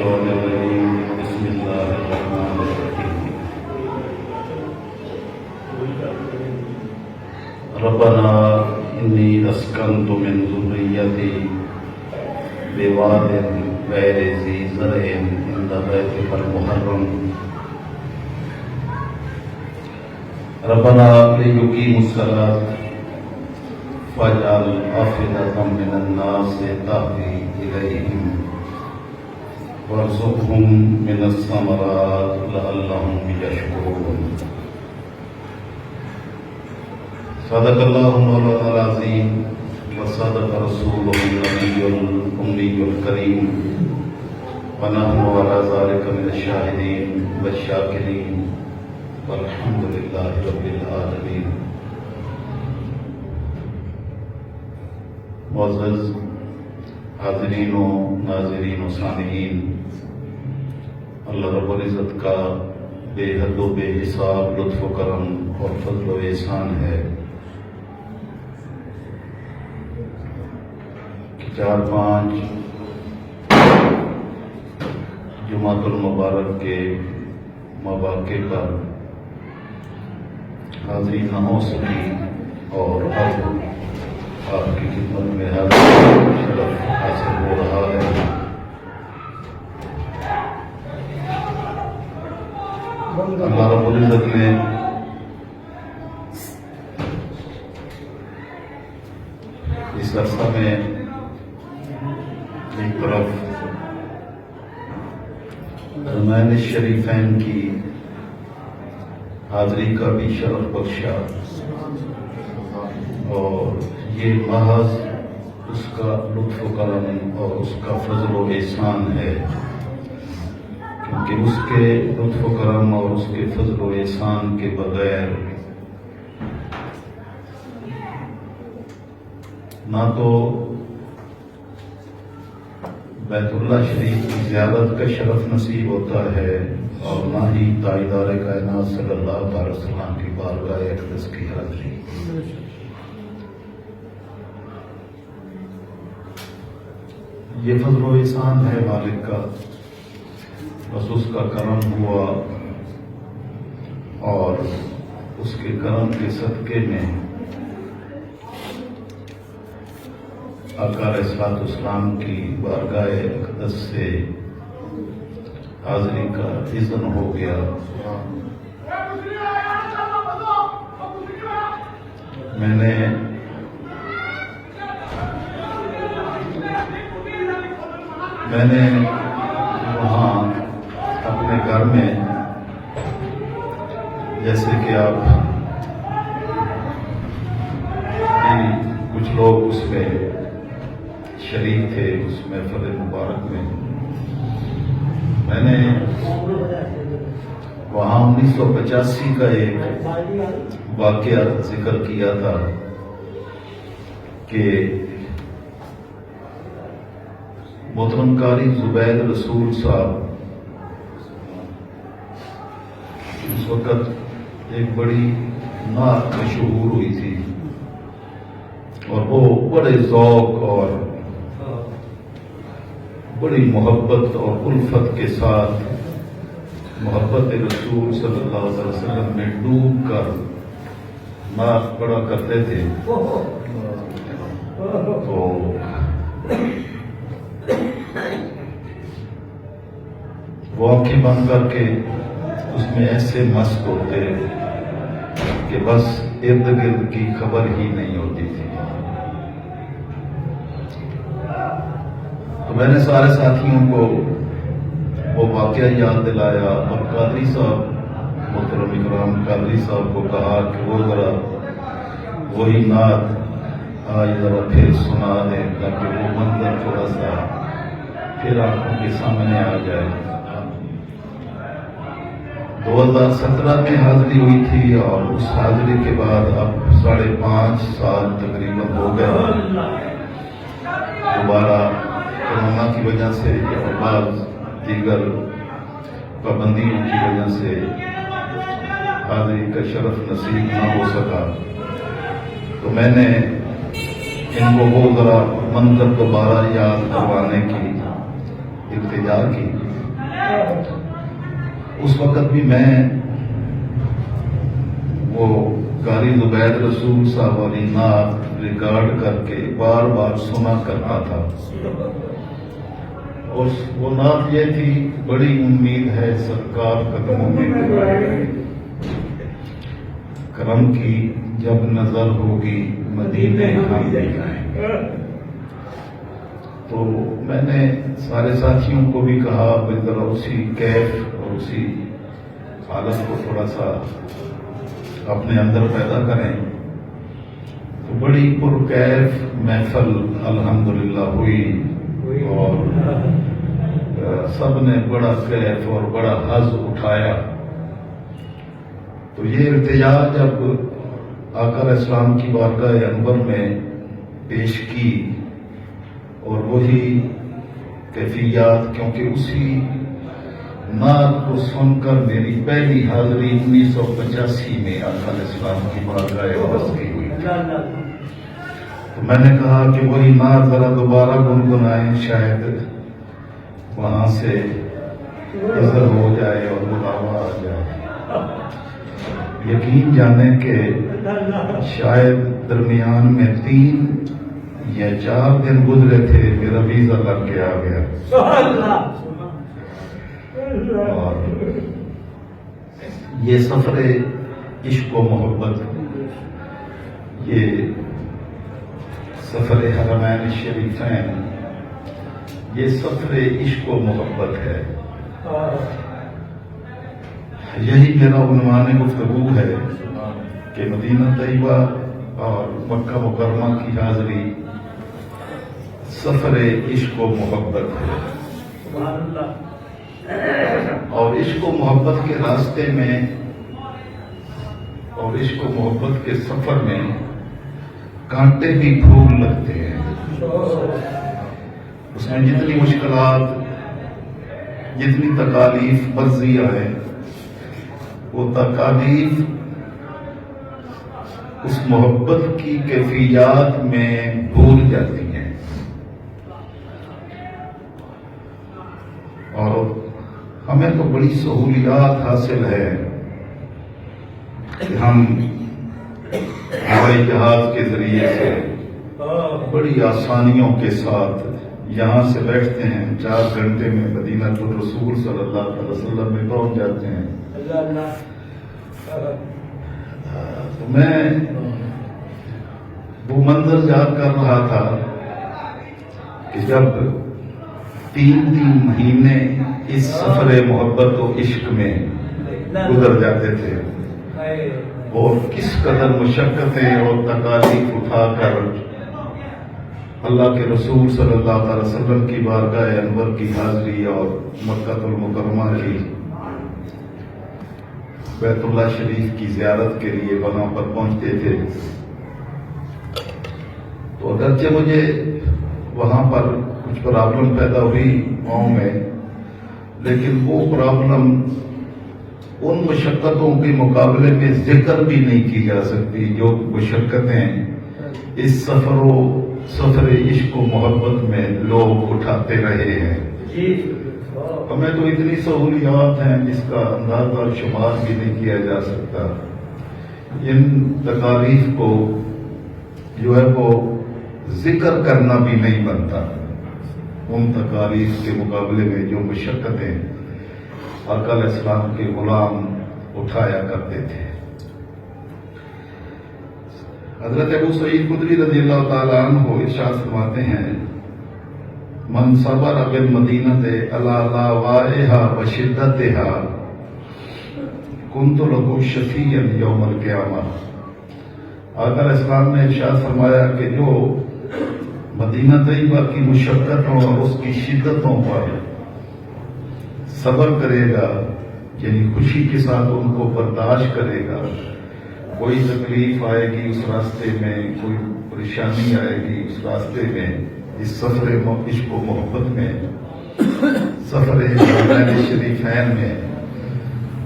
الشيطان الرجيم بسم الله الرحمن الرحيم ربنا إني أسكنت من ذريتي بواد غير ذي زرع عند بيتك المحرم ربنا ليقيموا الصلاة فاجعل أفئدة من الناس تهوي إليهم وارزقهم من الثمرات لعلهم يشكرون صدق الله مولانا العظيم وصدق رسوله النبي الأمي الكريم ونحن على ذلك من الشاهدين والشاكرين والحمد لله رب العالمين. معزز حاضرین و ناظرین و سامعین، اللہ رب العزت کا بے حد و بے حساب لطف و کرم اور فضل و احسان ہے کہ 4-5 جمعۃ المبارک کے مواقع پر حاضری نہ ہو سکی اور اب آپ کی خدمت میں حاضر شرف حاصل ہو رہا ہے. اللہ رب العزت نے اس عرصہ میں ایک طرف حرمین شریفین کی حاضری کا بھی شرف بخشا اور یہ محض اس کا لطف و کرم اور اس کا فضل و احسان ہے، کیونکہ اس کے لطف و کرم اور اس کے فضل و احسان کے بغیر نہ تو بیت اللہ شریف کی زیارت کا شرف نصیب ہوتا ہے اور نہ ہی تاجدار کائنات صلی اللہ علیہ وسلم کی بارگاہ اقدس کی حاضری. یہ فضل و احسان ہے مالک کا، بس اس کا کرم ہوا اور اس کے کرم کے صدقے میں آقا علیہ السلام کی بارگاہ اقدس سے حاضری کا اذن ہو گیا. میں نے وہاں اپنے گھر میں، جیسے کہ آپ کچھ لوگ اس میں شریک تھے اس محفل مبارک میں، میں نے وہاں 1985 کا ایک واقعہ ذکر کیا تھا کہ محترم قاری زبید رسول صاحب اس وقت ایک بڑی نعت مشہور ہوئی تھی اور وہ بڑے ذوق اور بڑی محبت اور الفت کے ساتھ محبت رسول صلی اللہ علیہ وسلم میں ڈوب کر نعت پڑھا کرتے تھے. تو وہ آنکھیں بند کر کے اس میں ایسے مست ہوتے کہ بس ارد گرد کی خبر ہی نہیں ہوتی تھی. تو میں نے سارے ساتھیوں کو وہ واقعہ یاد دلایا اور قادری صاحب محترم اکرام قادری صاحب کو کہا کہ وہ ذرا وہی نعت آج ذرا پھر سنا دیں تاکہ وہ منظر تھوڑا سا پھر آنکھوں کے سامنے آ جائے. 2017 میں حاضری ہوئی تھی اور اس حاضری کے بعد اب 5.5 سال تقریباً ہو گیا. دوبارہ کورونا کی وجہ سے یا بعض دیگر پابندیوں کی وجہ سے حاضری کا شرف نصیب نہ ہو سکا. تو میں نے ان کو وہ ذرا منظر دوبارہ یاد کروانے کی التجا کی، اس وقت بھی میں وہ قاری زبید رسول صاحب والی نعت ریکارڈ کر کے بار بار سنا کرتا تھا، اور وہ نعت یہ تھی: بڑی امید ہے سرکار قدموں میں تمہارے، کرم کی جب نظر ہوگی مدینے ہم بھی جائیں گے۔ تو میں نے سارے ساتھیوں کو بھی کہا کہ ذرا اسی کیف اور اسی حالت کو تھوڑا سا اپنے اندر پیدا کریں۔ تو بڑی پرکیف محفل الحمدللہ ہوئی، اور سب نے بڑا کیف اور بڑا حظ اٹھایا۔ تو یہ التجا جب آقا علیہ السلام کی بارگاہ انور میں پیش کی، اور وہی کیفیات، کیونکہ اسی نعت کو سن کر میری پہلی حاضری 1985 میں آقا علیہ السلام کی بارگاہ انور کی ہوئی، تو میں نے کہا کہ وہی نعت ذرا دوبارہ گنگنائیں، شاید وہاں سے نظر ہو جائے اور بلاوا آ جائے۔ یقین جانے کہ شاید درمیان میں 3 یا 4 دن گزرے تھے، میرا ویزا لگ کے آ گیا، اور یہ سفر عشق و محبت، یہ سفر حرمین شریفین، یہ سفر عشق و محبت ہے۔ یہی میرا عنوان گفتگو ہے کہ مدینہ طیبہ اور مکہ مکرمہ کی حاضری سفر عشق و محبت ہے، اور عشق و محبت کے راستے میں اور عشق و محبت کے سفر میں کانٹے بھی پھول لگتے ہیں۔ اس میں جتنی مشکلات، جتنی تکالیف برزی آئے، وہ تکالیف اس محبت کی کیفیات میں بھول جاتی ہیں، اور ہمیں تو بڑی سہولیات حاصل ہے کہ ہم ہوائی جہاز کے ذریعے سے بڑی آسانیوں کے ساتھ یہاں سے بیٹھتے ہیں، 4 گھنٹے میں مدینہ الرسول صلی اللہ علیہ وسلم میں پہنچ جاتے ہیں۔ تو میں وہ منظر یاد کر رہا تھا کہ جب 3 مہینے اس سفر محبت و عشق میں گزر جاتے تھے، اور کس قدر مشقتیں اور تکالیف اٹھا کر اللہ کے رسول صلی اللہ علیہ وسلم کی بارگاہ انور کی حاضری اور مکہ المکرمہ کی بیت اللہ شریف کی زیارت کے لیے وہاں پر پہنچتے تھے۔ تو اگرچہ مجھے وہاں پر کچھ پرابلم پیدا ہوئی پاؤں میں، لیکن وہ پرابلم ان مشقتوں کے مقابلے میں ذکر بھی نہیں کی جا سکتی جو مشقتیں اس سفر عشق و محبت میں لوگ اٹھاتے رہے ہیں۔ ہمیں تو اتنی سہولیات ہیں جس کا اندازہ اور شمار بھی نہیں کیا جا سکتا۔ ان تکالیف کو جو ہے وہ ذکر کرنا بھی نہیں بنتا، ان تکالیف کے مقابلے میں جو مشقتیں آقا علیہ السلام کے غلام اٹھایا کرتے تھے۔ حضرت ابو سعید خدری رضی اللہ تعالیٰ عنہ ارشاد فرماتے ہیں: من صبر بالمدینۃ علی لاوائها وشدتها کنت له شفیعا یوم القیامہ۔ آقا علیہ السلام نے ارشاد فرمایا کہ جو مدینہ طیبہ کی مشقتوں اور اس کی شدتوں پر صبر کرے گا، یعنی خوشی کے ساتھ ان کو برداشت کرے گا، کوئی تکلیف آئے گی اس راستے میں، کوئی پریشانی آئے گی اس راستے میں، اس سفر عشق و محبت میں، سفر حرمین شریفین میں،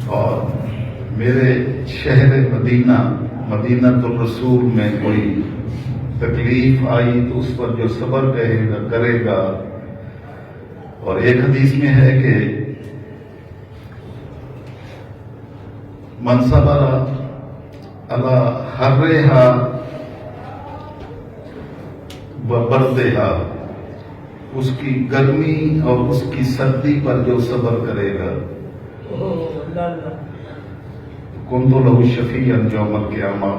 اور میرے شہر مدینہ الرسول میں کوئی تکلیف آئی تو اس پر جو صبر کرے گا اور ایک حدیث میں ہے کہ من صبر علی حرھا و بردھا، اس کی گرمی اور اس کی سردی پر جو صبر کرے گا کنت لہ شفیعا یوم القیامہ،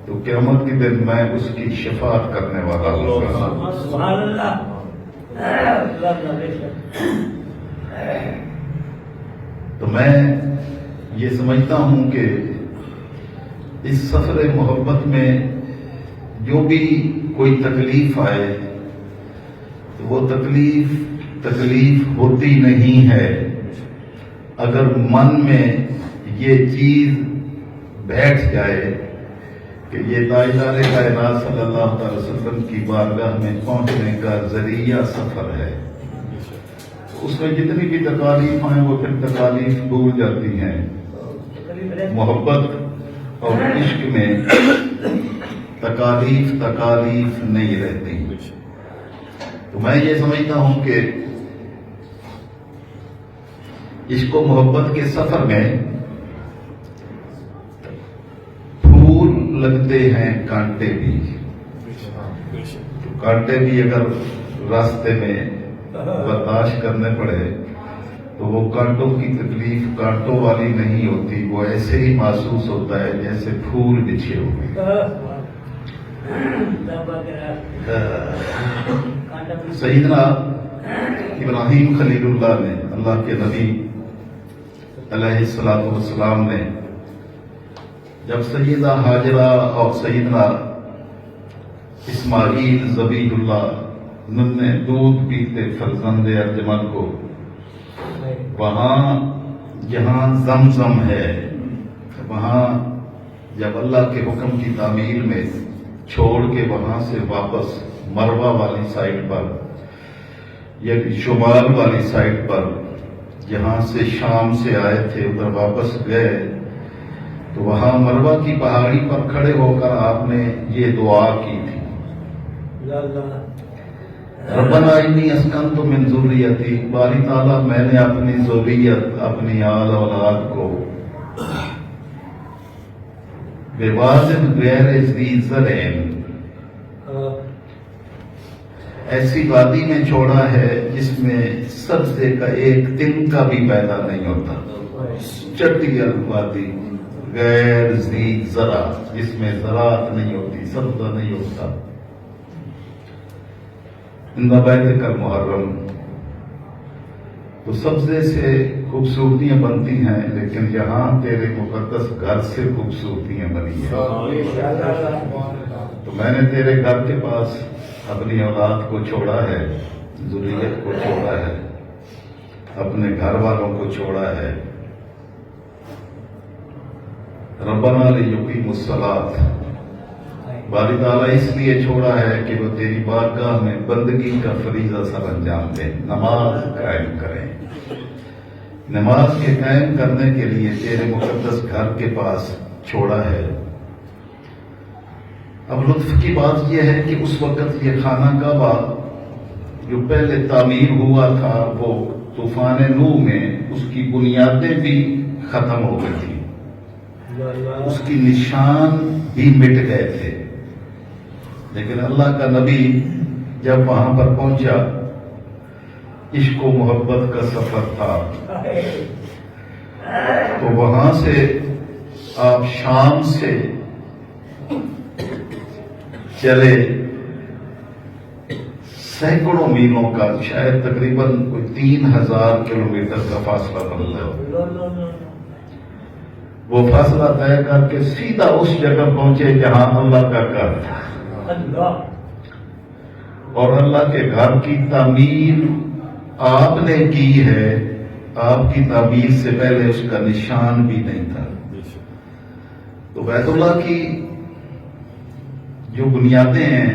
تو قیامت کے دن میں اس کی شفاعت کرنے والا ہوں گا۔ سبحان اللہ۔ تو میں یہ سمجھتا ہوں کہ اس سفر محبت میں جو بھی کوئی تکلیف آئے تو وہ تکلیف ہوتی نہیں ہے اگر من میں یہ چیز بیٹھ جائے کہ یہ تاجدار کائنات صلی اللہ علیہ وسلم کی بارگاہ میں پہنچنے کا ذریعہ سفر ہے۔ اس میں جتنی بھی تکالیف ہیں وہ پھر تکالیف دور جاتی ہیں۔ محبت اور عشق میں تکالیف نہیں رہتی۔ تو میں یہ سمجھتا ہوں کہ عشق و محبت کے سفر میں پھول لگتے ہیں، کانٹے بھی، کانٹے بھی اگر راستے میں برداشت کرنے پڑے تو وہ کانٹوں کی تکلیف کانٹوں والی نہیں ہوتی، وہ ایسے ہی محسوس ہوتا ہے جیسے پھول بچھے ہوئے۔ سیدنا ابراہیم خلیل اللہ نے، اللہ کے نبی علیہ الصلوۃ والسلام نے، جب سیدہ ہاجرہ اور سیدنا اسماعیل ذبیح اللہ نے دودھ پیتے فرزند ارجمن کو وہاں جہاں زمزم ہے، وہاں جب اللہ کے حکم کی تعمیل میں چھوڑ کے وہاں سے واپس مروہ والی سائٹ پر یا شمال والی سائٹ پر جہاں سے شام سے آئے تھے ادھر واپس گئے تو وہاں مروہ کی پہاڑی پر کھڑے ہو کر آپ نے یہ دعا کی تھی، ربنا انی اسکنت من ذریتی، باری تعالیٰ میں نے اپنی ذریت، اپنی آل اولاد کو بواد غیر ذی زرع، ایسی وادی میں چھوڑا ہے جس میں سبزے کا ایک تنکا بھی پیدا نہیں ہوتا، چٹیل وادی غیر ذی زرع، جس میں زراعت نہیں ہوتی، سبزہ نہیں ہوتا، بیت کا محرم۔ تو سبزے سے خوبصورتیاں بنتی ہیں لیکن یہاں تیرے مقدس گھر سے خوبصورتیاں بنی ہیں۔ تو میں نے تیرے گھر کے پاس اپنی اولاد کو چھوڑا ہے، ذریت کو چھوڑا ہے، اپنے گھر والوں کو چھوڑا ہے۔ ربنا لیقیموا الصلاۃ، باری تعالیٰ اس لیے چھوڑا ہے کہ وہ تیری بارگاہ میں بندگی کا فریضہ سر انجام دیں، نماز قائم کریں۔ نماز کے قائم کرنے کے لیے تیرے مقدس گھر کے پاس چھوڑا ہے۔ اب لطف کی بات یہ ہے کہ اس وقت یہ خانہ کعبہ جو پہلے تعمیر ہوا تھا وہ طوفان نوح میں اس کی بنیادیں بھی ختم ہو گئی تھی، اس کی نشان بھی مٹ گئے تھے، لیکن اللہ کا نبی جب وہاں پر پہنچا، عشق و محبت کا سفر تھا، تو وہاں سے آپ شام سے چلے سینکڑوں میلوں کا، شاید تقریباً کوئی 3000 کلومیٹر کا فاصلہ بنتا ہے، وہ فاصلہ طے کر کے سیدھا اس جگہ پہنچے جہاں اللہ کا گھر تھا، اور اللہ کے گھر کی تعمیر آپ نے کی ہے، آپ کی تعمیر سے پہلے اس کا نشان بھی نہیں تھا۔ تو بیت اللہ کی جو بنیادیں ہیں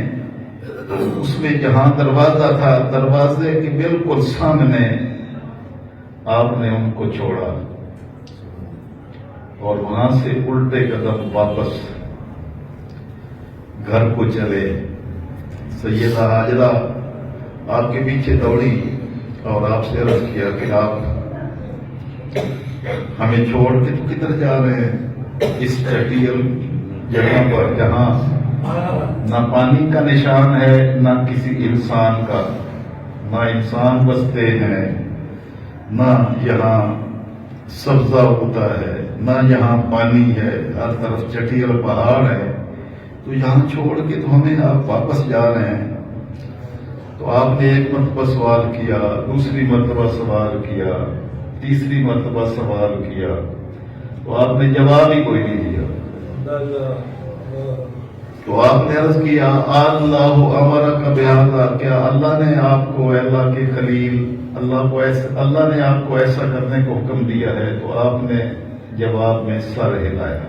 اس میں جہاں دروازہ تھا، دروازے کے بالکل سامنے آپ نے ان کو چھوڑا اور وہاں سے الٹے قدم واپس گھر کو چلے۔ سیدہ ہاجرہ آپ کے پیچھے دوڑی اور آپ سے عرض کیا کہ آپ ہمیں چھوڑ کے تو کدھر جا رہے ہیں، اس چٹیل جگہ پر جہاں نہ پانی کا نشان ہے، نہ کسی انسان کا، نہ انسان بستے ہیں، نہ یہاں سبزہ ہوتا ہے، نہ یہاں پانی ہے، ہر طرف چٹیل پہاڑ ہے، تو یہاں چھوڑ کے تو ہمیں آپ واپس جا رہے ہیں۔ تو آپ نے ایک مرتبہ سوال کیا، دوسری مرتبہ سوال کیا، تیسری مرتبہ سوال کیا، تو آپ نے جواب ہی کوئی نہیں دیا۔ تو آپ نے عرض کیا اللہ امرک بہذا، کیا اللہ نے آپ کو، اللہ کے خلیل، اللہ نے آپ کو ایسا کرنے کو حکم دیا ہے؟ تو آپ نے جواب میں سر ہلایا۔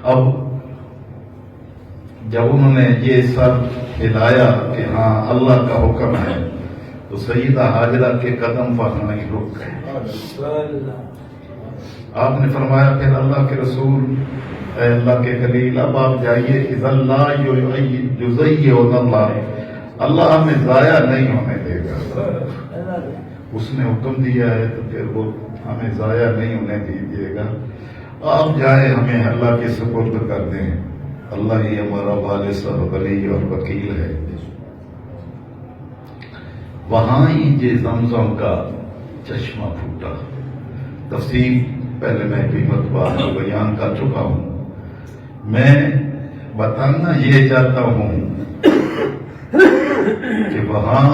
اب جب انہوں نے یہ سر ہلایا کہ ہاں اللہ کا حکم ہے، تو سیدہ حاجرہ کے قدم پر نہیں رک گئے۔ آپ نے فرمایا پھر اللہ کے رسول، اے اللہ کے خلیل، اب آپ جائیے، اذا اللہ یضیعن اللہ ہمیں ضائع نہیں ہونے دے گا۔ اس نے حکم دیا ہے تو پھر وہ ہمیں ضائع نہیں ہونے دیجیے گا۔ آپ جائیں، ہمیں اللہ کے سپرد کر دیں، اللہ ہی ہمارا والد اور ولی اور وکیل ہے۔ وہاں ہی یہ زمزم کا چشمہ پھوٹا۔ تفصیل پہلے میں بھی مرتبہ بیان کر چکا ہوں۔ میں بتانا یہ چاہتا ہوں کہ وہاں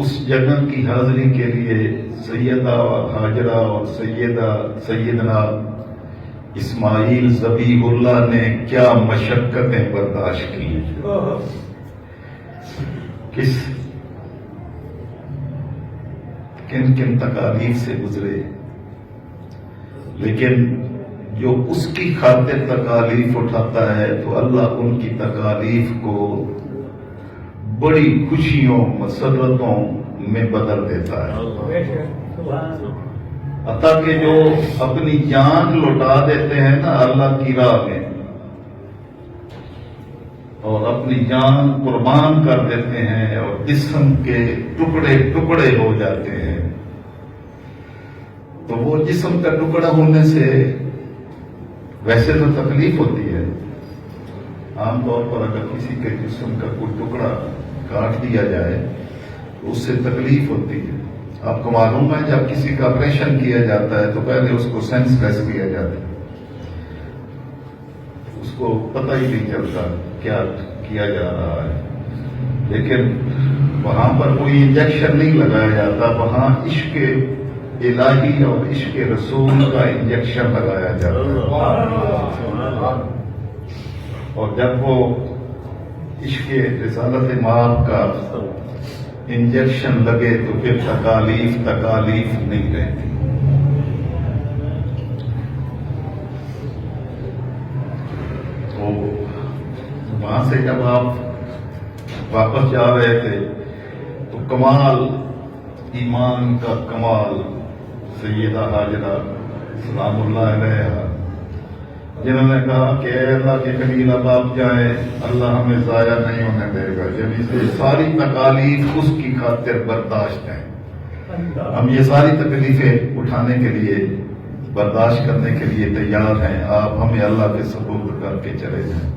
اس جگہ کی حاضری کے لیے سیدہ حاجرہ اور سیدنا اسماعیل ذبیح اللہ نے کیا مشقتیں برداشت کی، کن کن تکالیف سے گزرے، لیکن جو اس کی خاطر تکالیف اٹھاتا ہے تو اللہ ان کی تکالیف کو بڑی خوشیوں مسرتوں میں بدل دیتا ہے۔ حتیٰ کہ جو اپنی جان لوٹا دیتے ہیں نا اللہ کی راہ میں، اور اپنی جان قربان کر دیتے ہیں اور جسم کے ٹکڑے ٹکڑے ہو جاتے ہیں، تو وہ جسم کا ٹکڑا ہونے سے ویسے تو تکلیف ہوتی ہے، عام طور پر اگر کسی کے جسم کا کوئی ٹکڑا کاٹ دیا جائے تو اس سے تکلیف ہوتی ہے۔ آپ کو معلوم ہے جب کسی کا آپریشن کیا جاتا ہے تو پہلے اس کو سینس لیس کیا جاتا ہے، اس کو پتہ ہی نہیں چلتا کیا کیا جا رہا ہے، لیکن وہاں پر کوئی انجیکشن نہیں لگایا جاتا، وہاں عشق الہی اور عشق رسول کا انجیکشن لگایا جاتا ہے، اور جب وہ عشق رسالت مآب کا انجیکشن لگے تو پھر تکالیف نہیں رہتی۔ تو وہاں سے جب آپ واپس جا رہے تھے تو کمال، ایمان کا کمال، سیدہ حاجرہ سلام اللہ علیہا، جنہوں نے کہا کہ اے اللہ کے خلیل اب آپ جائیں، اللہ ہمیں ضائع نہیں ہونے دے گا، یعنی سے ساری تکالیف اس کی خاطر برداشت ہیں، ہم یہ ساری تکلیفیں اٹھانے کے لیے، برداشت کرنے کے لیے تیار ہیں، آپ ہمیں اللہ کے سپرد کر کے چلے جائیں۔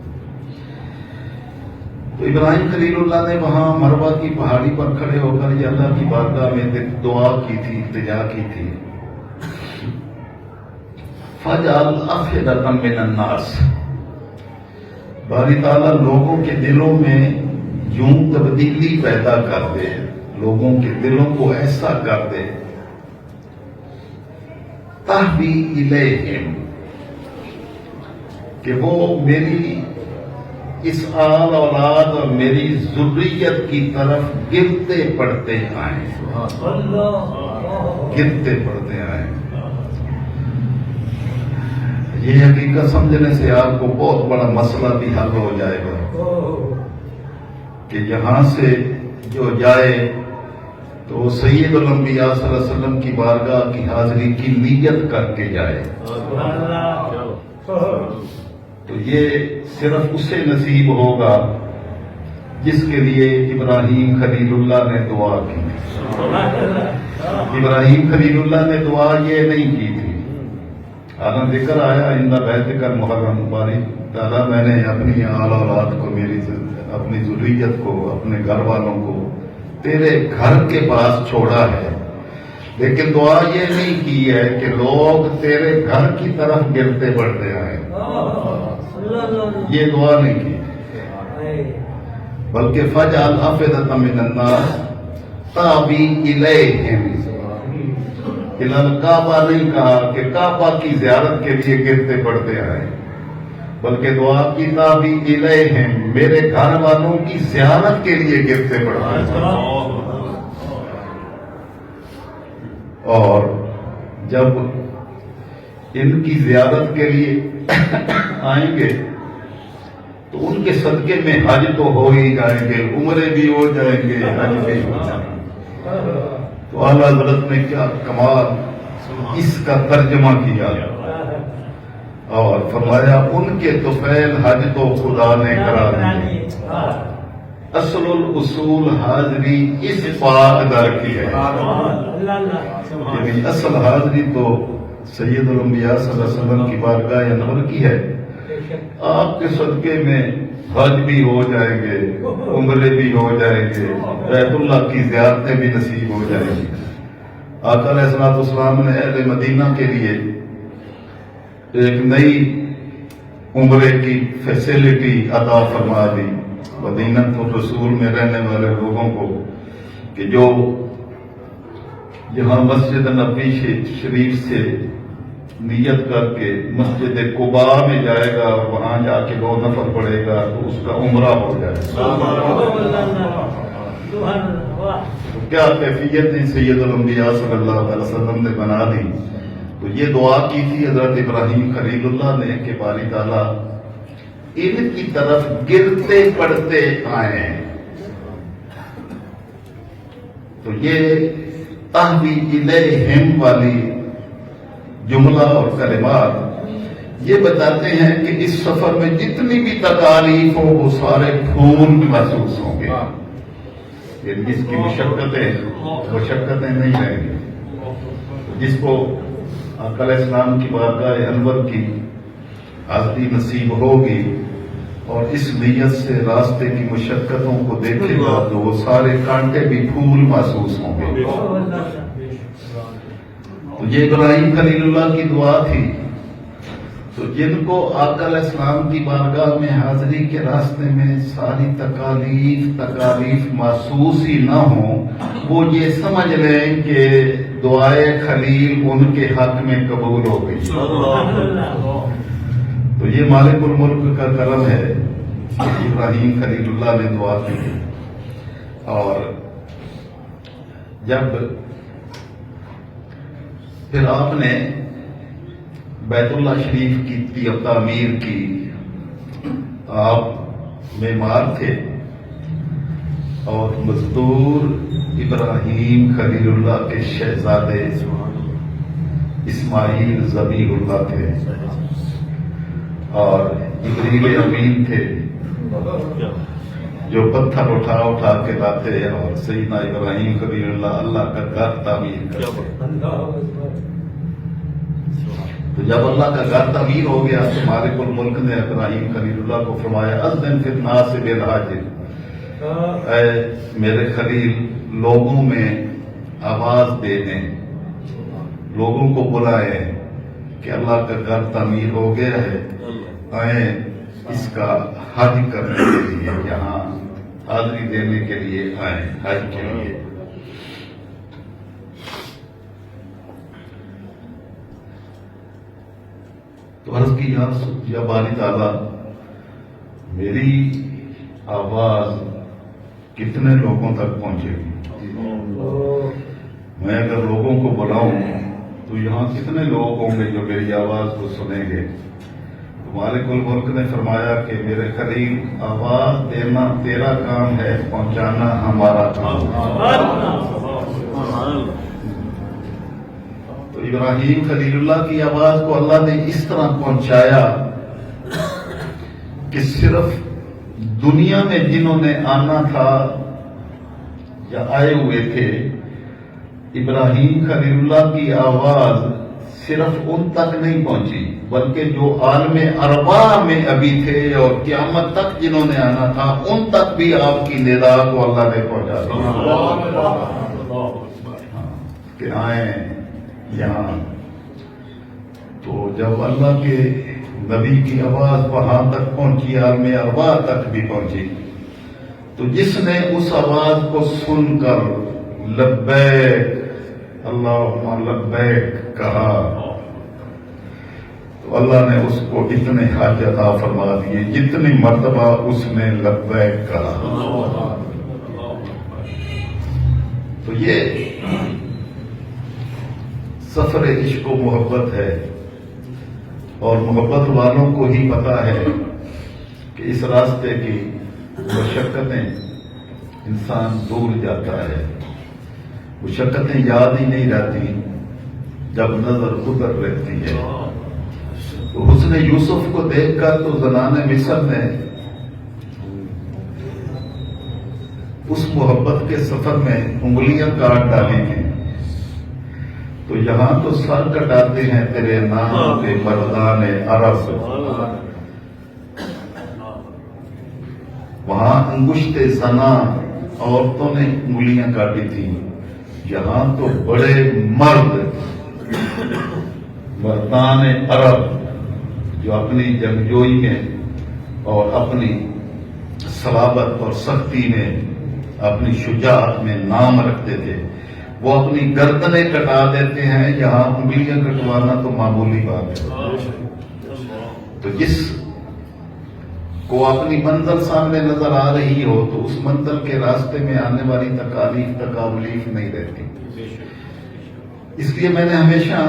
تو ابراہیم خلیل اللہ نے وہاں مروہ کی پہاڑی پر کھڑے ہو کر یہ اللہ کی بارگاہ میں دعا کی تھی، التجا کی تھی، فَجْعَلْ أَفْئِدَةً مِّنَ النَّاسِ، باری تعالیٰ لوگوں کے دلوں میں یوں تبدیلی پیدا کر دے، لوگوں کے دلوں کو ایسا کر دے، تَحْوِی إِلَيْهِمْ، کہ وہ میری اس آل اولاد اور میری ذریت کی طرف گرتے پڑتے آئیں، گرتے پڑتے آئیں۔ یہ حقیقت سمجھنے سے آپ کو بہت بڑا مسئلہ بھی حل ہو جائے گا کہ یہاں سے جو جائے تو سید الانبیاء صلی اللہ علیہ وسلم کی بارگاہ کی حاضری کی نیت کر کے جائے۔ تو تو یہ صرف اسے نصیب ہوگا جس کے لیے ابراہیم خلیل اللہ نے دعا کی تھی۔ ابراہیم خلیل اللہ نے دعا یہ نہیں کی تھی، آنا ذکر آیا اندہ بیت کا محرم باری تعالیٰ میں نے اپنی آل اولاد کو، میری اپنی ذریت کو، اپنے گھر والوں کو تیرے گھر کے پاس چھوڑا ہے، لیکن دعا یہ نہیں کی ہے کہ لوگ تیرے گھر کی طرف گرتے بڑھتے آئے، یہ دعا نہیں کی، بلکہ فَجْعَلْ أَفْئِدَةً مِّنَ النَّاسِ تَهْوِي إِلَيْهِمْ۔ کعبہ نہیں کہا کہ کعبہ کی زیارت کے لیے گرتے پڑتے آئے، بلکہ دعا کی تَهْوِي إِلَيْهِمْ، میرے گھر والوں کی زیارت کے لیے گرتے پڑتے آئے۔ اور جب ان کی زیارت کے لیے آئیں گے تو ان کے صدقے میں حج تو ہو ہی جائیں گے، عمرے بھی ہو جائیں گے، حج بھی ہو جائیں گے۔ تو اعلیٰ حضرت نے کیا کمال اس کا ترجمہ کیا اور فرمایا ان کے طفیل حج تو خدا نے کرا دیے، اصل الاصول حاضری اس پاک در کی ہے، یعنی اصل حاضری تو سید الانبیاء صلی اللہ علیہ وسلم کی بارگاہ انور کی ہے۔ آپ کے صدقے میں حج بھی ہو جائیں گے، عمرے بھی ہو جائیں گے، بیت اللہ کی زیارتیں بھی نصیب ہو جائیں گی۔ آقا علیہ السلام نے اہل مدینہ کے لیے ایک نئی عمرے کی فیسیلٹی عطا فرما دی مدینہ رسول میں رہنے والے لوگوں کو، کہ جو یہاں مسجد نبوی شریف سے نیت کر کے مسجد قباء میں جائے گا اور وہاں جا کے 2 نفل پڑھے گا تو اس کا عمرہ ہو جائے گا۔ کیا کیفیت نے سید الانبیاء صلی اللہ علیہ وسلم نے بنا دی۔ تو یہ دعا کی تھی حضرت ابراہیم خلیل اللہ نے کہ باری تعالیٰ ان کی طرف گرتے پڑتے آئے، تو یہ تَهْوِي إِلَيْهِمْ والی جملہ اور کلمات یہ بتاتے ہیں کہ اس سفر میں جتنی بھی تکالیف ہو وہ سارے پھول محسوس ہوں گے، یعنی جس کی مشقتیں نہیں رہیں گی، جس کو آقا علیہ السلام کی بارگاہ انور کی حاضری نصیب ہوگی اور اس نیت سے راستے کی مشقتوں کو دیکھے گا تو وہ سارے کانٹے بھی پھول محسوس ہوں گے۔ تو یہ ابراہیم خلیل اللہ کی دعا تھی، تو جن کو آقا علیہ السلام کی بارگاہ میں حاضری کے راستے میں ساری تکالیف محسوس ہی نہ ہوں، وہ یہ سمجھ لیں کہ دعائے خلیل ان کے حق میں قبول ہو گئی۔ تو یہ مالک الملک کا کرم ہے کہ ابراہیم خلیل اللہ نے دعا کی، اور جب پھر آپ نے بیت اللہ شریف کی تعمیر کی، آپ معمار تھے اور مزدور ابراہیم خلیل اللہ کے شہزادے اسماعیل ذبیح اللہ تھے، اور جبریل امین تھے جو پتھر اٹھا اٹھا کے لاتے اور سیدنا ابراہیم خلیل اللہ کا گھر تعمیر کرتے۔ تو جب اللہ کا گھر تعمیر ہو گیا تو مالک الملک نے ابراہیم خلیل اللہ کو فرمایا اذن فی الناس بالحج، اے میرے خلیل لوگوں میں آواز دے دیں، لوگوں کو بلائیں کہ اللہ کا گھر تعمیر ہو گیا ہے، آئیں اس کا حج کرنے کے لیے، یہاں حاضری دینے کے لیے آئیں حج کے لیے۔ تو عرض کی یا باری تعالیٰ میری آواز کتنے لوگوں تک پہنچے گی؟ میں اگر لوگوں کو بلاؤں تو یہاں کتنے لوگ ہوں گے جو میری آواز کو سنیں گے؟ مالک الملک نے فرمایا کہ میرے خلیل آواز دینا تیرا کام ہے، پہنچانا ہمارا کام ہے۔ تو ابراہیم خلیل اللہ کی آواز کو اللہ نے اس طرح پہنچایا کہ صرف دنیا میں جنہوں نے آنا تھا یا آئے ہوئے تھے، ابراہیم خلیل اللہ کی آواز صرف ان تک نہیں پہنچی، بلکہ جو عالم ارواح میں ابھی تھے اور قیامت تک جنہوں نے آنا تھا ان تک بھی آپ کی ندا کو اللہ نے پہنچا دیا کہ آئیں یہاں۔ تو جب اللہ کے نبی کی آواز وہاں تک پہنچی، عالم ارواح تک بھی پہنچی، تو جس نے اس آواز کو سن کر لبیک اللہم لبیک کہا تو اللہ نے اس کو اتنے حج عطا فرما دیے جتنی مرتبہ اس نے لبیک کہا۔ تو یہ سفر عشق و محبت ہے، اور محبت والوں کو ہی پتا ہے کہ اس راستے کی مشقتیں انسان دور جاتا ہے، مشقتیں یاد ہی نہیں رہتی جب نظر ادھر رہتی ہے۔ تو حسن یوسف کو دیکھ کر تو زنان مصر نے اس محبت کے سفر میں انگلیاں کاٹ ڈالی تھیں، تو یہاں تو سر کٹاتے ہیں تیرے نام کے مردان عرب، وہاں انگشت زنا عورتوں نے انگلیاں کاٹی تھیں، یہاں تو بڑے مرد مردان عرب جو اپنی جنگجوئی میں اور اپنی صلابت اور سختی میں اپنی شجاعت میں نام رکھتے تھے، وہ اپنی گردنیں کٹا دیتے ہیں، یہاں انگلیاں کٹوانا تو معمولی بات ہے۔ تو جس کو اپنی منزل سامنے نظر آ رہی ہو تو اس منزل کے راستے میں آنے والی تکالیف نہیں رہتی۔ اس لیے میں نے ہمیشہ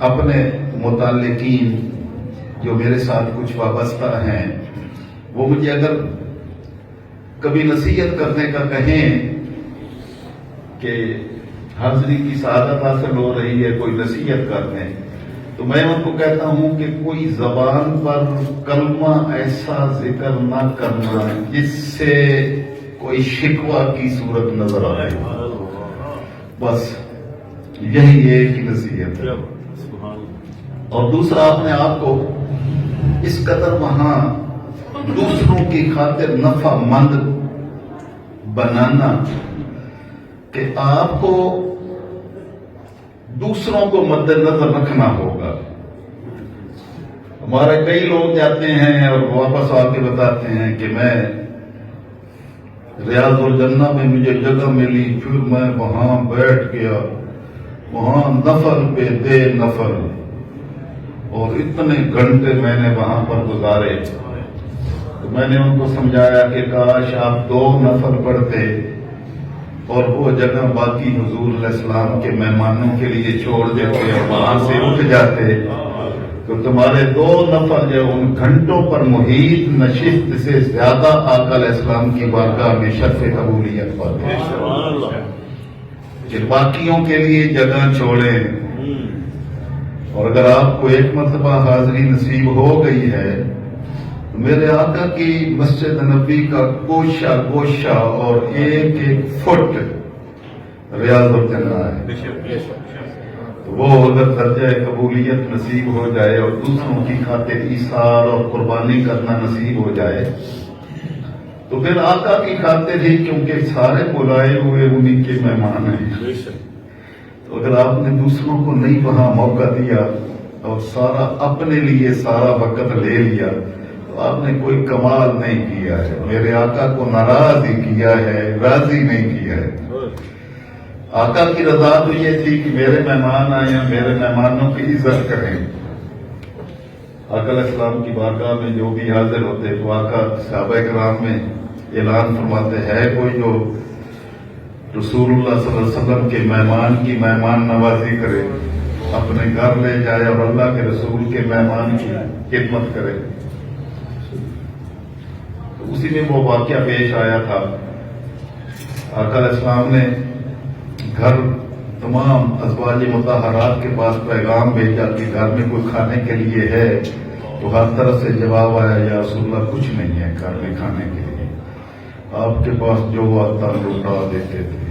اپنے متعلقین جو میرے ساتھ کچھ وابستہ ہیں، وہ مجھے اگر کبھی نصیحت کرنے کا کہیں کہ حاضری کی سعادت حاصل ہو رہی ہے، کوئی نصیحت کرنے، تو میں ان کو کہتا ہوں کہ کوئی زبان پر کلمہ ایسا ذکر نہ کرنا جس سے کوئی شکوہ کی صورت نظر آئے، بس یہی ایک ہی نصیحت ہے۔ اور دوسرا، اپنے آپ کو اس قدر وہاں دوسروں کی خاطر نفع مند بنانا کہ آپ کو دوسروں کو مد نظر رکھنا ہوگا۔ ہمارے کئی لوگ جاتے ہیں اور واپس آ کے بتاتے ہیں کہ میں ریاض الجنہ میں مجھے جگہ ملی، پھر میں وہاں بیٹھ گیا، وہاں نفل پہ دے نفل، اور اتنے گھنٹے میں نے وہاں پر گزارے۔ تو میں نے ان کو سمجھایا کہ کاش آپ 2 نفل پڑھتے اور وہ جگہ باقی حضور علیہ السلام کے مہمانوں کے لیے چھوڑ دیتے اور وہاں سے اٹھ جاتے، تو تمہارے 2 نفل جو ان گھنٹوں پر محیط نشست سے زیادہ آقا علیہ السلام کی بارگاہ میں شرف قبولیت پاتے۔ کہ باقیوں کے لیے جگہ چھوڑیں، اور اگر آپ کو ایک مرتبہ حاضری نصیب ہو گئی ہے، میرے آقا کی مسجد نبی کا گوشہ گوشہ اور ایک ایک فٹ ریاض الجنہ ہے۔ تو وہ اگر درجہ قبولیت نصیب ہو جائے اور دوسروں کی خاطر ایثار اور قربانی کرنا نصیب ہو جائے، تو پھر آقا کی خاطر ہی، کیونکہ سارے بلائے ہوئے انہی کے مہمان ہیں، تو اگر آپ نے دوسروں کو نہیں وہاں موقع دیا اور سارا اپنے لیے سارا وقت لے لیا، تو آپ نے کوئی کمال نہیں کیا ہے، میرے آقا کو ناراض ہی کیا ہے، راضی نہیں کیا ہے۔ آقا کی رضا تو یہ تھی کہ میرے مہمان آئے، میرے مہمانوں کی عزت کریں۔ آقا علیہ السلام کی بارگاہ میں جو بھی حاضر ہوتے تو آقا صحابہ کرام میں اعلان فرماتے ہیں کوئی جو رسول اللہ صلی اللہ علیہ وسلم کے مہمان کی مہمان نوازی کرے، اپنے گھر لے جائے اور اللہ کے رسول کے مہمان کی خدمت کرے۔ تو اسی میں وہ واقعہ پیش آیا تھا، آقا علیہ السلام نے گھر تمام ازواج مطہرات کے پاس پیغام بھیجا کہ گھر میں کوئی کھانے کے لیے ہے، تو ہر طرف سے جواب آیا یا رسول اللہ کچھ نہیں ہے گھر میں کھانے کے لیے، آپ کے پاس جو آتا لوٹا دیتے تھے۔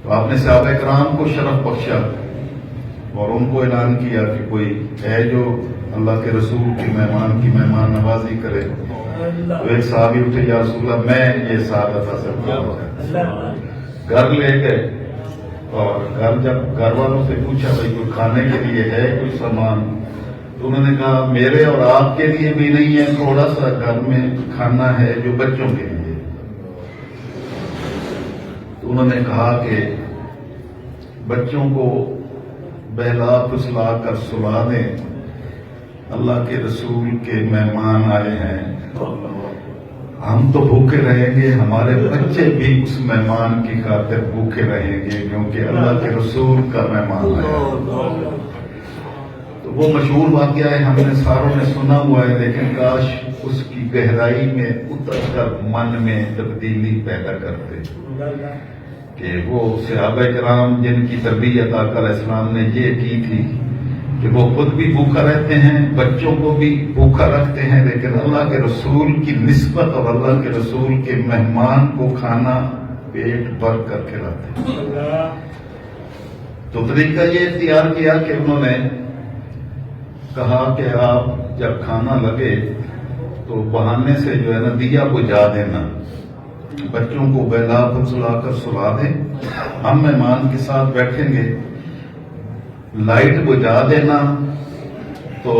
تو آپ نے صحابہ کرام کو شرف بخشا اور ان کو اعلان کیا کہ کوئی ہے جو اللہ کے رسول کی مہمان نوازی کرے۔ تو ایک صحابی اٹھے، یا رسول اللہ میں یہ سعادت حاصل کروں۔ گھر لے گئے اور جب گھر والوں سے پوچھا بھائی کوئی کھانے کے لیے ہے کوئی سامان، تو انہوں نے کہا میرے اور آپ کے لیے بھی نہیں ہے، تھوڑا سا گھر میں کھانا ہے جو بچوں کے لیے۔ تو انہوں نے کہا کہ بچوں کو بہلا پھسلا کر سلا دیں، اللہ کے رسول کے مہمان آئے ہیں، ہم تو بھوکے رہیں گے، ہمارے بچے بھی اس مہمان کی خاطر بھوکے رہیں گے کیونکہ اللہ کے رسول کا مہمان آیا۔ تو وہ مشہور واقعہ ہے، ہم نے ساروں نے سنا ہوا ہے، لیکن کاش اس کی گہرائی میں اتر کر من میں تبدیلی پیدا کرتے کہ وہ صحابہ کرام جن کی تربیت آقا علیہ السلام نے یہ کی تھی کہ وہ خود بھی بھوکا رہتے ہیں، بچوں کو بھی بھوکا رکھتے ہیں، لیکن اللہ کے رسول کی نسبت اور اللہ کے رسول کے مہمان کو کھانا پیٹ بھر کر کھلاتے ہیں۔ تو طریقہ یہ اختیار کیا کہ انہوں نے کہا کہ آپ جب کھانا لگے تو بہانے سے جو ہے نا دیا بجھا دینا، بچوں کو بہلا پھسلا کر سلا دیں، ہم مہمان کے ساتھ بیٹھیں گے، لائٹ بجھا دینا، تو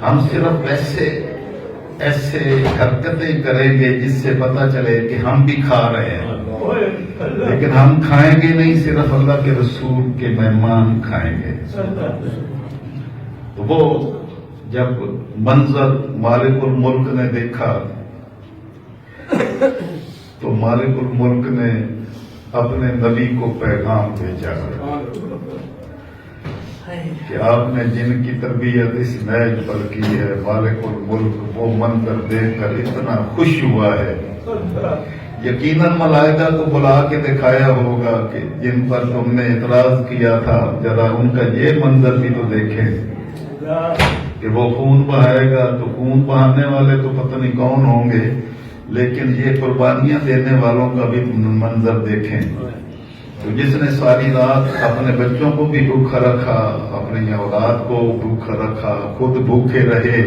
ہم صرف ایسے حرکتیں کریں گے جس سے پتہ چلے کہ ہم بھی کھا رہے ہیں، لیکن ہم کھائیں گے نہیں، صرف اللہ کے رسول کے مہمان کھائیں گے۔ تو وہ جب منظر مالک الملک نے دیکھا تو مالک الملک نے اپنے نبی کو پیغام بھیجا کہ آپ نے جن کی تربیت اس میج پر کی ہے، مالک الملک وہ منظر دیکھ کر اتنا خوش ہوا ہے، یقیناً ملائکہ کو بلا کے دکھایا ہوگا کہ جن پر تم نے اعتراض کیا تھا ذرا ان کا یہ منظر بھی تو دیکھیں کہ وہ خون بہائے گا، تو خون بہانے والے تو پتہ نہیں کون ہوں گے، لیکن یہ قربانیاں دینے والوں کا بھی منظر دیکھیں۔ تو جس نے ساری رات اپنے بچوں کو بھی بھوکا رکھا، اپنی اولاد کو بھوکا رکھا، خود بھوکے رہے،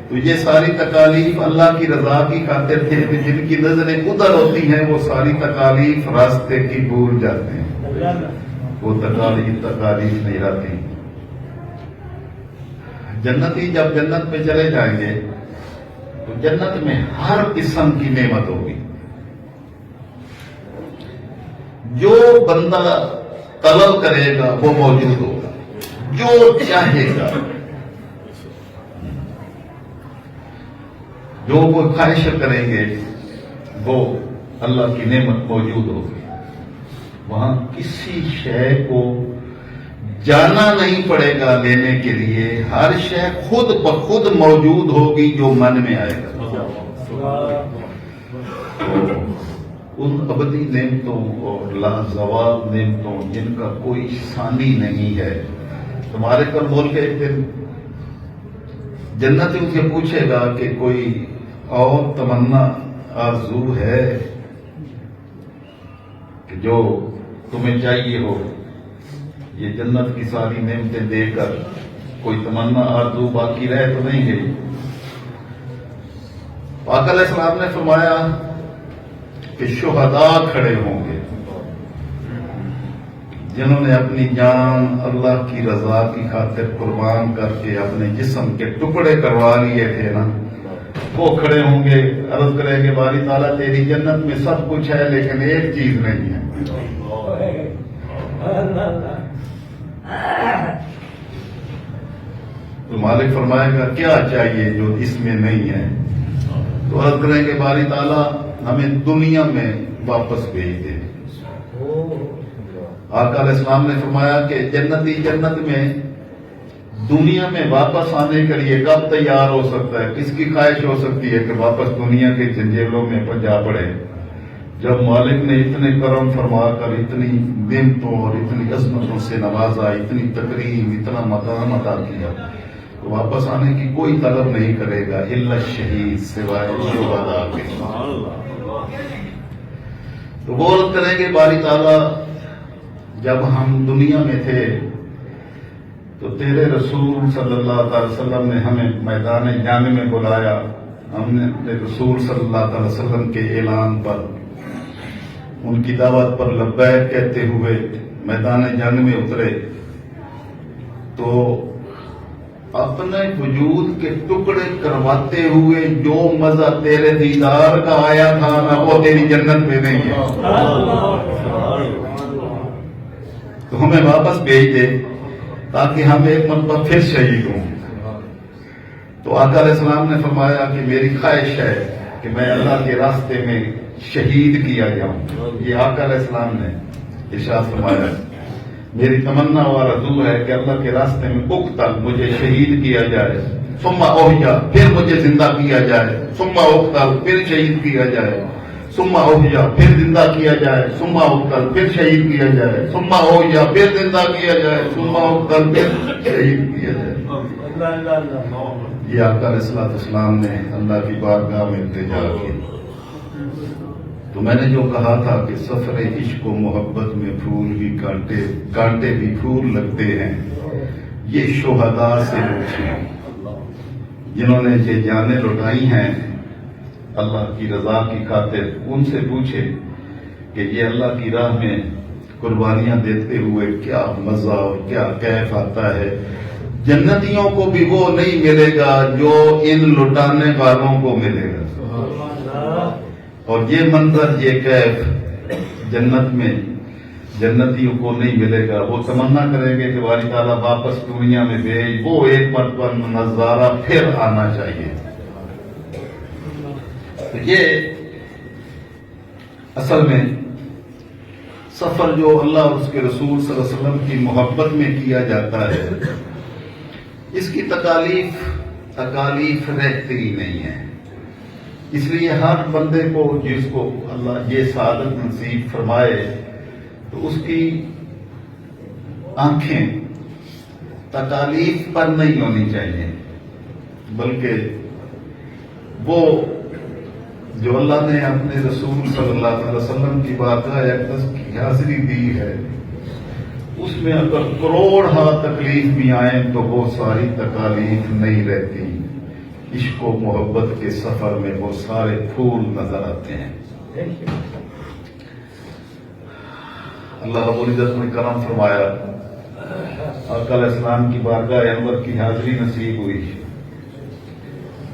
تو یہ ساری تکالیف اللہ کی رضا کی خاطر تھے کہ جن کی نظریں ادھر ہوتی ہیں وہ ساری تکالیف راستے کی بھول جاتے ہیں، وہ تکالیف نہیں رہتی۔ جنتی جب جنت میں چلے جائیں گے تو جنت میں ہر قسم کی نعمت ہوگی، جو بندہ طلب کرے گا وہ موجود ہوگا، جو چاہے گا، جو وہ خواہش کریں گے وہ اللہ کی نعمت موجود ہوگی۔ وہاں کسی شے کو جانا نہیں پڑے گا لینے کے لیے، ہر شے خود بخود موجود ہوگی جو من میں آئے گا۔ ان ابدی نعمتوں اور لازوال نعمتوں جن کا کوئی ثانی نہیں ہے، تمہارے کل بول کے ایک دن جنتی ان سے پوچھے گا کہ کوئی اور تمنا آرزو ہے کہ جو تمہیں چاہیے ہو، یہ جنت کی ساری نعمتیں دے کر کوئی تمنا آرزو باقی رہ تو نہیں گئی؟ آقا علیہ السلام نے فرمایا کہ شہداء کھڑے ہوں گے جنہوں نے اپنی جان اللہ کی رضا کی خاطر قربان کر کے اپنے جسم کے ٹکڑے کروا لیے تھے نا، وہ کھڑے ہوں گے، عرض کریں گے باری تعالیٰ تیری جنت میں سب کچھ ہے لیکن ایک چیز نہیں ہے۔ تو مالک فرمائے گا کیا چاہیے جو اس میں نہیں ہے؟ تو عرض کریں گے باری تعالیٰ ہمیں دنیا میں واپس بھیج دے۔ آقا علیہ السلام نے فرمایا کہ جنتی جنت میں دنیا میں واپس آنے کے لیے کب تیار ہو سکتا ہے؟ کس کی خواہش ہو سکتی ہے کہ واپس دنیا کے جنجیلوں میں جا پڑے؟ جب مالک نے اتنے کرم فرما کر اتنی نعمتوں اور اتنی عظمتوں سے نوازا، اتنی تکریم، اتنا مقام عطا کیا، تو واپس آنے کی کوئی طلب نہیں کرے گا الا شہید، سوائے شہداء کے۔ تو غور کریں گے باری تعالیٰ، جب ہم دنیا میں تھے تو تیرے رسول صلی اللہ علیہ وسلم نے ہمیں میدان جنگ میں بلایا، ہم نے رسول صلی اللہ علیہ وسلم کے اعلان پر، ان کی دعوت پر لبیک کہتے ہوئے میدان جنگ میں اترے، تو اپنے وجود کے ٹکڑے کرواتے ہوئے جو مزہ تیرے دیدار کا آیا تھا نا، وہ تیری جنت میں نہیں ہے۔ تو ہمیں واپس بھیج دے تاکہ ہم ایک مرتبہ پھر شہید ہوں۔ تو آقا علیہ السلام نے فرمایا کہ میری خواہش ہے کہ میں اللہ کے راستے میں شہید کیا جاؤں۔ یہ آقا علیہ السلام نے ارشاد فرمایا، میری تمنا و آرزو ہے کہ اللہ کے راستے میں اقتل، مجھے شہید کیا جائے، ثم احیا، پھر مجھے زندہ کیا جائے، ثم اقتل، پھر شہید کیا جائے، ثم احیا، پھر زندہ کیا جائے، ثم اقتل، پھر شہید کیا جائے، ثم احیا، پھر زندہ کیا جائے، ثم اقتل، پھر شہید کیا جائے۔ یہ آقا علیہ السلام نے اللہ کی بارگاہ میں التجا کی۔ تو میں نے جو کہا تھا کہ سفر عشق و محبت میں پھول بھی کانٹے بھی پھول لگتے ہیں، یہ شہداء سے پوچھیں، جنہوں نے یہ جانیں لٹائی ہیں اللہ کی رضا کی خاطر، ان سے پوچھے کہ یہ اللہ کی راہ میں قربانیاں دیتے ہوئے کیا مزہ اور کیا کیف آتا ہے۔ جنتیوں کو بھی وہ نہیں ملے گا جو ان لٹانے والوں کو ملے گا، اور یہ منظر، یہ کیف جنت میں جنتیوں کو نہیں ملے گا۔ وہ تمنا کریں گے کہ باری تعالیٰ واپس دنیا میں بھیج، وہ ایک مرتبہ نظارہ پھر آنا چاہیے۔ تو یہ اصل میں سفر جو اللہ اور اس کے رسول صلی اللہ علیہ وسلم کی محبت میں کیا جاتا ہے، اس کی تکالیف رہتی ہی نہیں ہے۔ اس لیے ہر بندے کو جس کو اللہ یہ سعادت نصیب فرمائے تو اس کی آنکھیں تکالیف پر نہیں ہونی چاہیے، بلکہ وہ جو اللہ نے اپنے رسول صلی اللہ علیہ وسلم کی بارگاہ اقدس کی حاضری دی ہے، اس میں اگر کروڑ تکلیف بھی آئیں تو وہ ساری تکالیف نہیں رہتی۔ عشق و محبت کے سفر میں وہ سارے پھول نظر آتے ہیں۔ اللہ رب العزت نے کرم فرمایا، آقا علیہ السلام کی بارگاہ انور کی حاضری نصیب ہوئی۔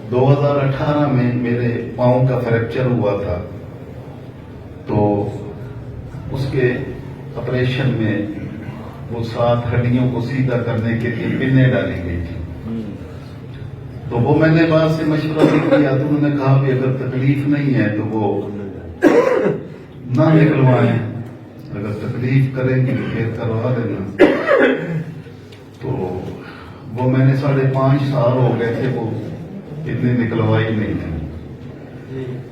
2018 میں میرے پاؤں کا فریکچر ہوا تھا، تو اس کے آپریشن میں وہ 7 ہڈیوں کو سیدھا کرنے کے لیے پنیں ڈالی گئی تھی۔ تو وہ میں نے بعد سے مشورہ بھی کیا، تو انہوں نے کہا کہ اگر تکلیف نہیں ہے تو وہ نہ نکلوائیں، اگر تکلیف کریں گے تو پھر کروا دینا۔ تو وہ میں نے 5.5 سال ہو گئے تھے وہ اتنی نکلوائی نہیں تھی،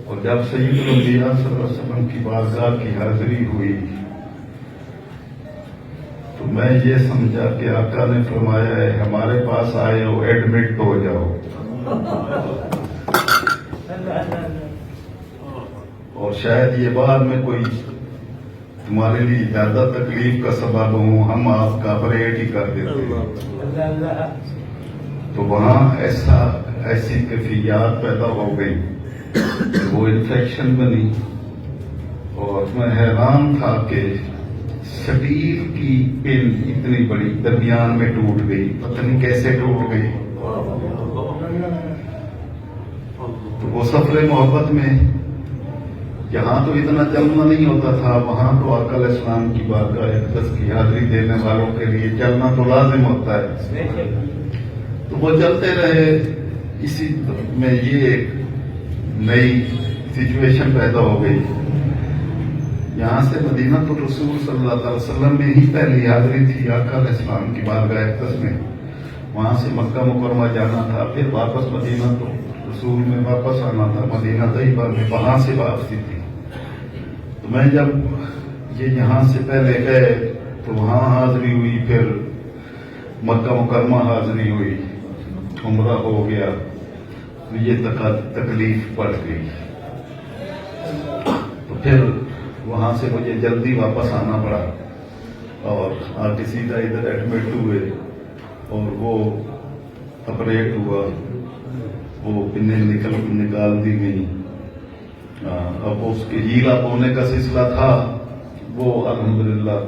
اور جب سید الانبیاء صلی اللہ علیہ وسلم کی بارگاہ کی حاضری ہوئی تو میں یہ سمجھا کہ آقا نے فرمایا ہے ہمارے پاس آئے ہو ایڈمٹ ہو جاؤ، اور شاید یہ بعد میں کوئی تمہارے لیے زیادہ تکلیف کا سبب ہوں، ہم آپ کا آپریٹ ہی کر دیتے۔ تو وہاں ایسی کیفیات پیدا ہو گئی، وہ انفیکشن بنی، اور میں حیران تھا کہ سٹیل کی پن اتنی بڑی درمیان میں ٹوٹ گئی، پتہ نہیں کیسے ٹوٹ گئی۔ تو وہ سفر محبت میں جہاں تو اتنا چلنا نہیں ہوتا تھا، وہاں تو آقا علیہ السلام کی بارگاہ اقدس کی حاضری دینے والوں کے لیے چلنا تو لازم ہوتا ہے۔ تو وہ چلتے رہے، اسی میں یہ ایک نئی سچویشن پیدا ہو گئی۔ یہاں سے مدینہ تو رسول صلی اللہ علیہ وسلم میں ہی پہلی حاضری تھی آقا علیہ السلام کی بارگاہ اقدس میں، وہاں سے مکہ مکرمہ جانا تھا، پھر واپس مدینہ تو رسول میں واپس آنا تھا، مدینہ طیبہ میں وہاں سے واپسی تھی۔ تو میں جب یہ یہاں سے پہلے گئے تو وہاں حاضری ہوئی، پھر مکہ مکرمہ حاضری ہوئی، عمرہ ہو گیا تو یہ تکلیف پڑ گئی، تو پھر وہاں سے مجھے جلدی واپس آنا پڑا اور آ کے سیدھا ادھر ایڈمٹ ہوئے اور وہ آپریٹ ہوا، وہ پنیں نکال دی گئی۔ اب اس کے ہیل اپ ہونے کا سلسلہ تھا، وہ الحمدللہ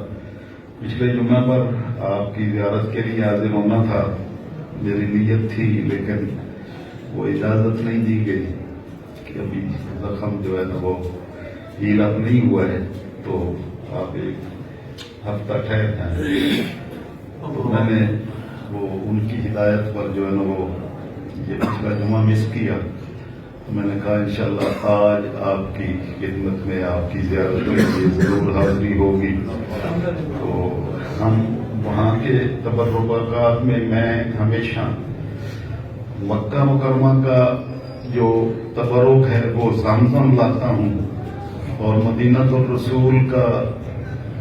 پچھلے جمعہ پر آپ کی زیارت کے لیے حاضر ہونا تھا، میری نیت تھی، لیکن وہ اجازت نہیں دی گئی کہ ابھی زخم جو ہے نا وہ ہیل اپ نہیں ہوا ہے، تو آپ ایک ہفتہ ٹھہر جائیں۔ تو میں نے وہ ان کی ہدایت پر جو ہے نا وہ یہ پچھلا جمعہ مس کیا، تو میں نے کہا انشاءاللہ آج آپ کی خدمت میں آپ کی زیارت کے لیے ضرور حاضری ہوگی۔ تو ہم وہاں کے تبرکات میں میں ہمیشہ مکہ مکرمہ کا جو تبرک ہے وہ زمزم لاتا ہوں، اور مدینہ الرسول کا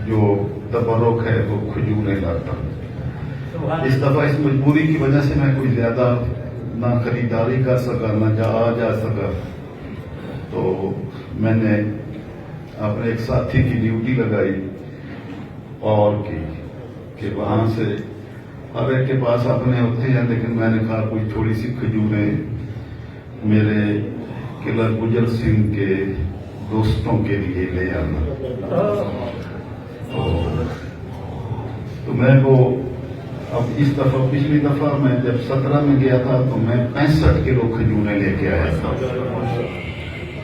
جو تبرک ہے وہ کھجوریں لاتا ہوں۔ اس دفعہ اس مجبوری کی وجہ سے میں کوئی زیادہ نہ خریداری کر سکا نہ جا سکا، تو میں نے اپنے ایک ساتھی کی ڈیوٹی لگائی اور کی کہ وہاں سے ہر ایک کے پاس اپنے ہوتے ہیں، لیکن میں نے کہا کوئی تھوڑی سی کھجوریں میرے قلعہ گجر سنگھ کے دوستوں کے لیے لے آنا۔ تو میں وہ اب اس دفعہ پچھلی دفعہ میں جب 17 میں گیا تھا تو میں 65 کلو کھجوریں لے کے آیا تھا،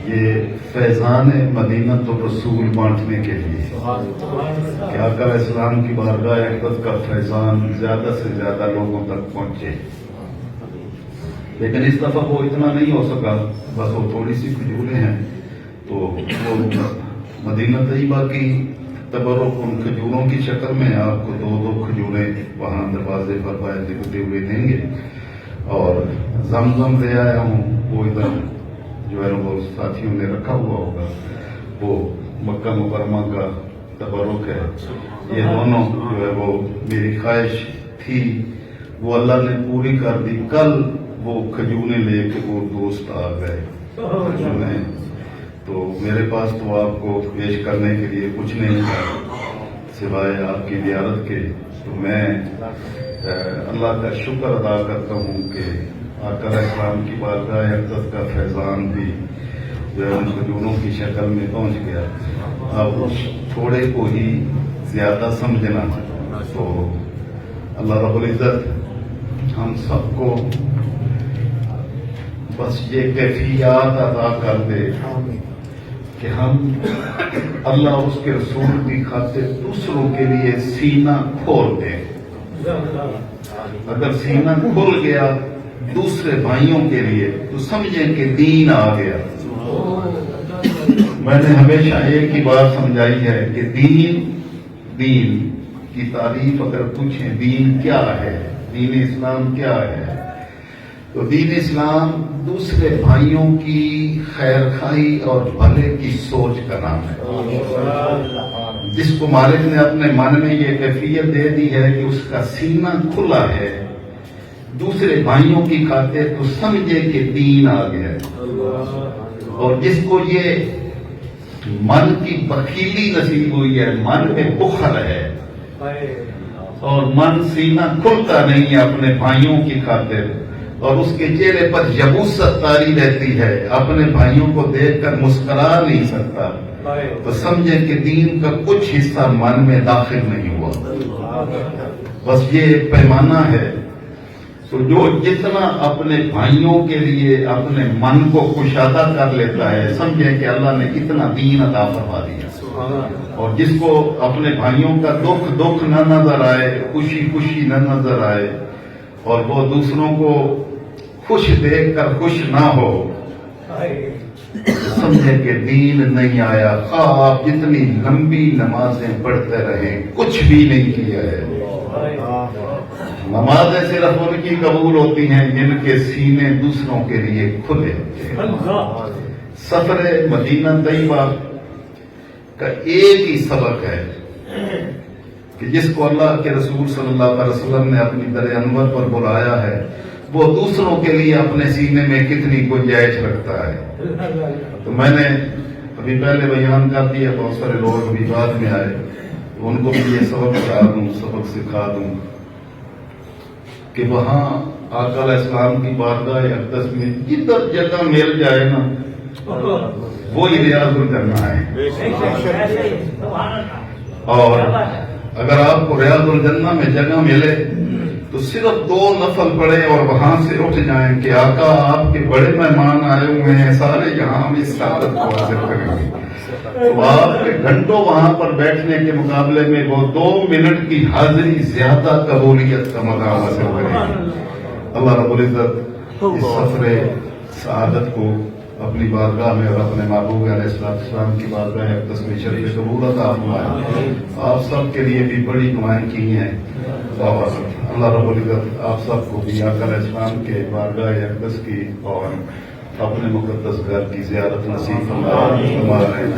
یہ فیضان مدینہ الرسول بانٹنے کے لیے کہ آقا علیہ السلام کی بارگاہ اقدس کا فیضان زیادہ سے زیادہ لوگوں تک پہنچے۔ لیکن اس دفعہ وہ اتنا نہیں ہو سکا، بس وہ تھوڑی سی کھجوریں ہیں، تو وہ مدینہ طیبہ کی تبرک ان کھجوروں کی شکل میں آپ کو 2 کھجوریں وہاں دروازے پر باہر لکھتے ہوئے دیں گے، اور زمزم لے آیا ہوں، وہ ادھر جو ہے وہ ساتھیوں نے رکھا ہوا ہوگا، وہ مکہ مکرمہ کا تبرک ہے۔ یہ دونوں جو ہے وہ میری خواہش تھی وہ اللہ نے پوری کر دی۔ کل وہ کھجوریں لے کے وہ دوست آ گئے کھجوریں، تو میرے پاس تو آپ کو پیش کرنے کے لیے کچھ نہیں تھا سوائے آپ کی زیارت کے، تو میں اللہ کا شکر ادا کرتا ہوں کہ آقا علیہ السلام کی بارگاہ اقدس کا فیضان بھی جو ہے ان کھجوروں کی شکل میں پہنچ گیا۔ اب تھوڑے کو ہی زیادہ سمجھنا، تو اللہ رب العزت ہم سب کو بس یہ کیفیات عطا کر دے کہ ہم اللہ اس کے رسول کی خاطر دوسروں کے لیے سینہ کھول دیں۔ اگر سینہ کھل گیا دوسرے بھائیوں کے لیے تو سمجھیں کہ دین آ گیا۔ میں نے ہمیشہ ایک ہی بات سمجھائی ہے کہ دین کی تعریف اگر پوچھیں دین کیا ہے، دین اسلام کیا ہے، تو دین اسلام دوسرے بھائیوں کی خیر خواہی اور بھلے کی سوچ کا نام ہے۔ جس کو مالک نے اپنے من میں یہ کیفیت دے دی ہے کہ اس کا سینہ کھلا ہے دوسرے بھائیوں کی خاطر، تو سمجھے کہ دین آ گیا ہے۔ اور جس کو یہ من کی بخیلی نصیب ہوئی ہے، من میں بخل ہے اور من سینہ کھلتا نہیں ہے اپنے بھائیوں کی خاطر، اور اس کے چہرے پر یبوست طاری رہتی ہے، اپنے بھائیوں کو دیکھ کر مسکرا نہیں سکتا، تو سمجھے کہ دین کا کچھ حصہ من میں داخل نہیں ہوا۔ بس یہ پیمانہ ہے۔ تو جو جتنا اپنے بھائیوں کے لیے اپنے من کو کشادہ کر لیتا ہے، سمجھے کہ اللہ نے اتنا دین عطا فرما دیا۔ اور جس کو اپنے بھائیوں کا دکھ نہ نظر آئے، خوشی نہ نظر آئے، اور وہ دوسروں کو خوش دیکھ کر خوش نہ ہو، سمجھے کہ دین نہیں آیا۔ آپ جتنی لمبی نمازیں پڑھتے رہیں، کچھ بھی نہیں کیا ہے۔ نمازیں صرف ان کی قبول ہوتی ہیں جن کے سینے دوسروں کے لیے کھلے ہوتے ہیں۔ سفر مدینہ طیبہ کا ایک ہی سبق ہے کہ جس کو اللہ کے رسول صلی اللہ علیہ وسلم نے اپنی در انور پر بلایا ہے، وہ دوسروں کے لیے اپنے سینے میں کتنی گنجائش رکھتا ہے. تو میں نے ابھی پہلے بیان کر دیا، بہت سارے لوگ ابھی بعد میں آئے، ان کو بھی یہ سبق بتا دوں، سبق سکھا دوں کہ وہاں آقا علیہ السلام کی بارگاہ اقدس میں جدھر جگہ مل جائے نا وہی ریاض الجنہ ہے. اور اگر آپ کو ریاض الجنہ میں جگہ ملے تو صرف 2 نفل پڑھیں اور وہاں سے اٹھ جائیں کہ آقا آپ کے بڑے مہمان آئے ہوئے ہیں، سارے یہاں میں سعادت کو حاصل کریں گے. تو آپ کے گھنٹوں وہاں پر بیٹھنے کے مقابلے میں وہ 2 منٹ کی حاضری زیادہ قبولیت کا مقام حاصل کریں گے. اللہ رب العزت اس سفر سعادت کو اپنی بارگاہ میں اور اپنے محبوب علیہ السلام کی بارگاہ اقدس میں شریف قبول عطا فرمائے. آپ سب کے لیے بھی بڑی دعائیں کی ہیں، اور اللہ رب العزت آپ سب کو بھی آقا علیہ السلام کے بارگاہ اقدس کی اور اپنے مقدس گھر کی زیارت نصیب فرمائے.